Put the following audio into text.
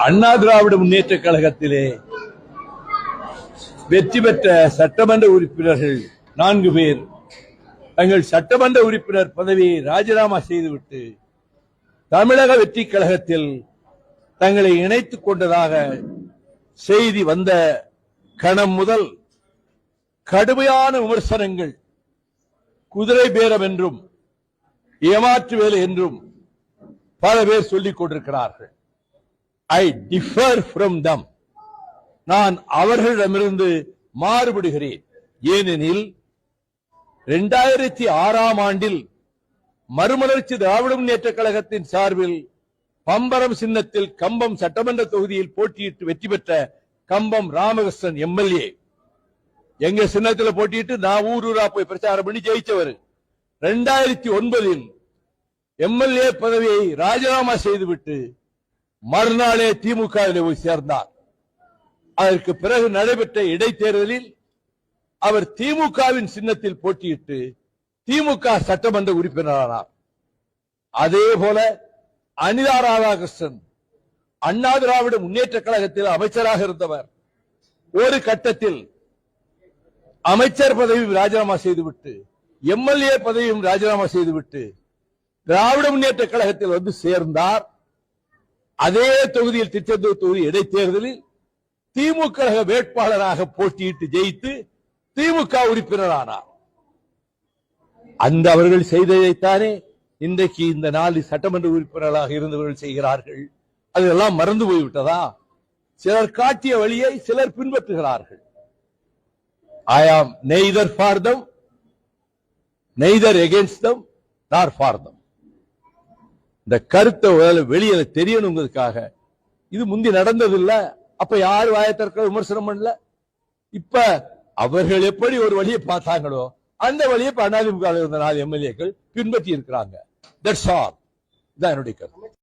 அண்ணா திராவிட முன்னேற்ற கழகத்திலே வெற்றி பெற்ற சட்டமன்ற உறுப்பினர்கள் 4 பேர் தங்கள் சட்டமன்ற உறுப்பினர் பதவியை ராஜினாமா செய்துவிட்டு தமிழக வெற்றி கழகத்தில் தங்களை இணைத்துக் கொண்டதாக செய்தி வந்த கணம் முதல் கடுமையான விமர்சனங்கள், குதிரை பேரம் என்றும் ஏமாற்று வேலை என்றும் பல பேர் சொல்லிக் கொண்டிருக்கிறார்கள். ஐ டிஃபர் ஃப்ரம் தம். நான் அவர்களிடமிருந்து மாறுபடுகிறேன். ஏனெனில் 2006ஆம் ஆண்டில் மறுமலர்ச்சி திராவிட முன்னேற்ற கழகத்தின் சார்பில் பம்பரம் சின்னத்தில் கம்பம் சட்டமன்ற தொகுதியில் போட்டியிட்டு வெற்றி பெற்ற கம்பம் ராமகிருஷ்ணன் எம்எல்ஏ எங்க சின்னத்தில் போட்டியிட்டு நான் ஊரூரா போய் பிரச்சாரம் பண்ணி ஜெயிச்சவர் 2009இல் எம்எல்ஏ பதவியை ராஜினாமா செய்துவிட்டு மறுநாளே திமுகவில் போய் சேர்ந்தார். அதற்கு பிறகு நடைபெற்ற இடைத்தேர்தலில் அவர் திமுகவின் சின்னத்தில் போட்டியிட்டு திமுக சட்டமன்ற உறுப்பினரானார். அதே போல அனிதா ராதாகிருஷ்ணன் அண்ணா திராவிட முன்னேற்ற கழகத்தில் அமைச்சராக இருந்தவர். ஒரு கட்டத்தில் அமைச்சர் பதவியும் ராஜினாமா செய்துவிட்டு எம்எல்ஏ பதவியும் ராஜினாமா செய்துவிட்டு திராவிட முன்னேற்ற கழகத்தில் வந்து சேர்ந்தார். அதே தொகுதியில் திருச்செந்தூர் தொகுதி இடைத்தேர்தலில் திமுக வேட்பாளராக போட்டியிட்டு ஜெயித்து திமுக உறுப்பினரானார். அந்த அவர்கள் செய்ததைத்தானே இன்றைக்கு இந்த 4 சட்டமன்ற உறுப்பினர்களாக இருந்தவர்கள் செய்கிறார்கள். அதெல்லாம் மறந்து போய்விட்டதா? சிலர் காட்டிய வழியை சிலர் பின்பற்றுகிறார்கள். I am neither for them, neither against them, nor for them. இந்த கருத்தை வெளியில தெரியணுங்கிறதுக்காக இது முந்தி நடந்ததில்ல. அப்ப யாரு வாயத்திற்க விமர்சனம் பண்ணல. இப்ப அவர்கள் எப்படி ஒரு வழியை பார்த்தாங்களோ அந்த வழியை அதிமுக இருந்த 4 எம்எல்ஏக்கள் பின்பற்றி இருக்கிறாங்க. That's all. இதான் என்னுடைய கருத்து.